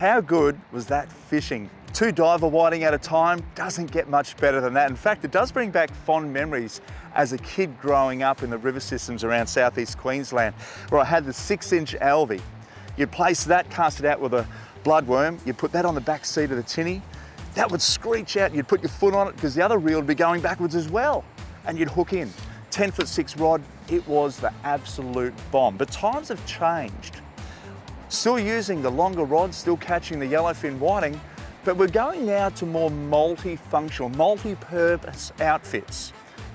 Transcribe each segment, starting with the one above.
How good was that fishing? 2 diver whiting at a time doesn't get much better than that. In fact, it does bring back fond memories as a kid growing up in the river systems around Southeast Queensland, where I had the 6-inch Alvey. You'd place that, cast it out with a bloodworm, you'd put that on the back seat of the tinny, that would screech out, you'd put your foot on it because the other reel would be going backwards as well, and you'd hook in. 10'6" rod, it was the absolute bomb. But times have changed. Still using the longer rods, still catching the yellowfin whiting, but we're going now to more multifunctional, multi-purpose outfits.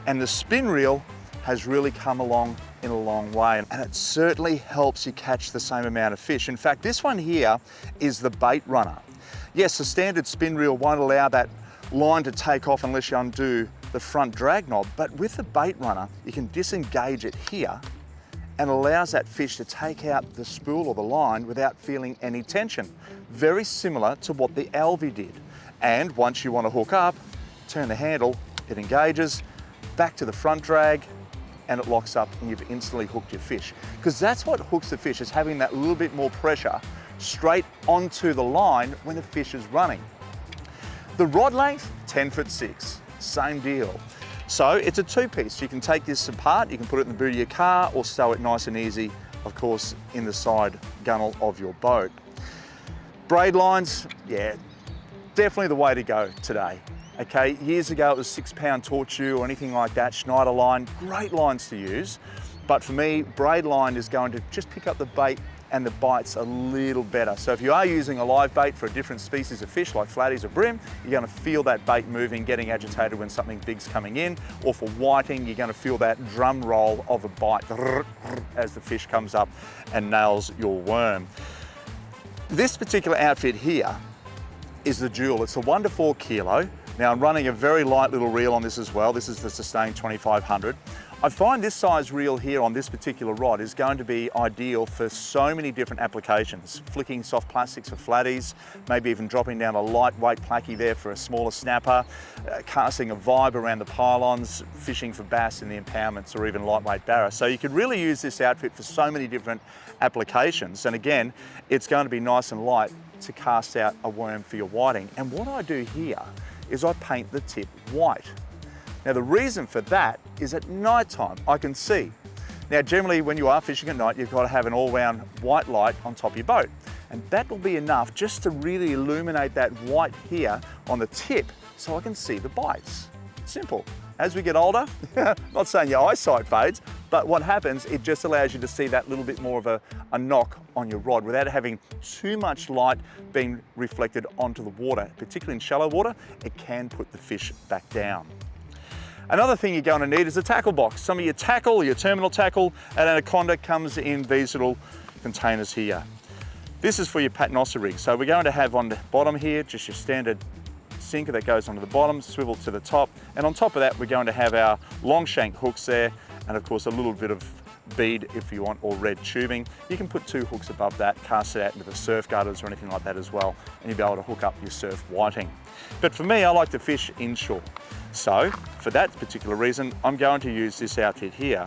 And the spin reel has really come along in a long way, and it certainly helps you catch the same amount of fish. In fact, this one here is the Baitrunner. Yes, the standard spin reel won't allow that line to take off unless you undo the front drag knob, but with the Baitrunner, you can disengage it here and allows that fish to take out the spool or the line without feeling any tension. Very similar to what the Alvey did. And once you want to hook up, turn the handle, it engages, back to the front drag, and it locks up and you've instantly hooked your fish. Because that's what hooks the fish, is having that little bit more pressure straight onto the line when the fish is running. The rod length, 10'6", same deal. So it's a 2-piece. You can take this apart, you can put it in the boot of your car or stow it nice and easy, of course, in the side gunnel of your boat. Braid lines, yeah, definitely the way to go today. Okay, years ago it was 6-pound torture or anything like that, Schneider line, great lines to use. But for me, braid line is going to just pick up the bait and the bite's a little better. So if you are using a live bait for a different species of fish like flatties or bream, you're going to feel that bait moving, getting agitated when something big's coming in. Or for whiting, you're going to feel that drum roll of a bite as the fish comes up and nails your worm. This particular outfit here is the Jewel. It's a 1 to 4 kilo. Now I'm running a very light little reel on this as well. This is the Sustain 2500. I find this size reel here on this particular rod is going to be ideal for so many different applications. Flicking soft plastics for flatties, maybe even dropping down a lightweight placky there for a smaller snapper, casting a vibe around the pylons, fishing for bass in the impoundments, or even lightweight barra. So you could really use this outfit for so many different applications. And again, it's going to be nice and light to cast out a worm for your whiting. And what I do here is I paint the tip white. Now the reason for that is at night time I can see. Now generally when you are fishing at night, you've got to have an all-round white light on top of your boat. And that will be enough just to really illuminate that white here on the tip so I can see the bites. Simple. As we get older, not saying your eyesight fades, but what happens, it just allows you to see that little bit more of a knock on your rod without having too much light being reflected onto the water. Particularly in shallow water, it can put the fish back down. Another thing you're going to need is a tackle box. Some of your tackle, your terminal tackle at Anaconda comes in these little containers here. This is for your paternoster rig. So we're going to have on the bottom here, just your standard sinker that goes onto the bottom, swivel to the top. And on top of that, we're going to have our long shank hooks there. And of course, a little bit of bead if you want, or red tubing. You can put 2 hooks above that, cast it out into the surf gutters or anything like that as well, and you'll be able to hook up your surf whiting. But for me, I like to fish inshore. So for that particular reason, I'm going to use this outfit here.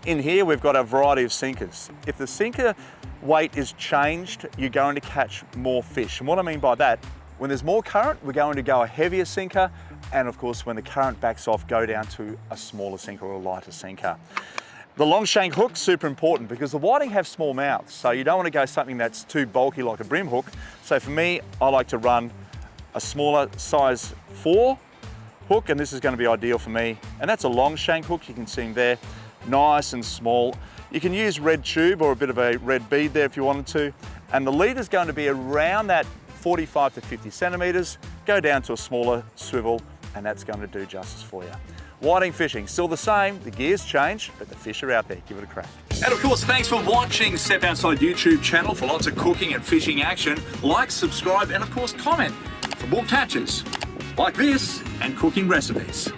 In here, we've got a variety of sinkers. If the sinker weight is changed, you're going to catch more fish. And what I mean by that, when there's more current, we're going to go a heavier sinker. And of course, when the current backs off, go down to a smaller sinker or a lighter sinker. The long shank hook's super important because the whiting have small mouths, so you don't want to go something that's too bulky like a brim hook. So for me, I like to run a smaller size 4 hook, and this is going to be ideal for me. And that's a long shank hook, you can see them there, nice and small. You can use red tube or a bit of a red bead there if you wanted to. And the lead is going to be around that 45 to 50 centimeters. Go down to a smaller swivel, and that's going to do justice for you. Whiting fishing, still the same, the gears change, but the fish are out there, give it a crack. And of course, thanks for watching Step Outside YouTube channel for lots of cooking and fishing action. Like, subscribe, and of course comment for more catches like this and cooking recipes.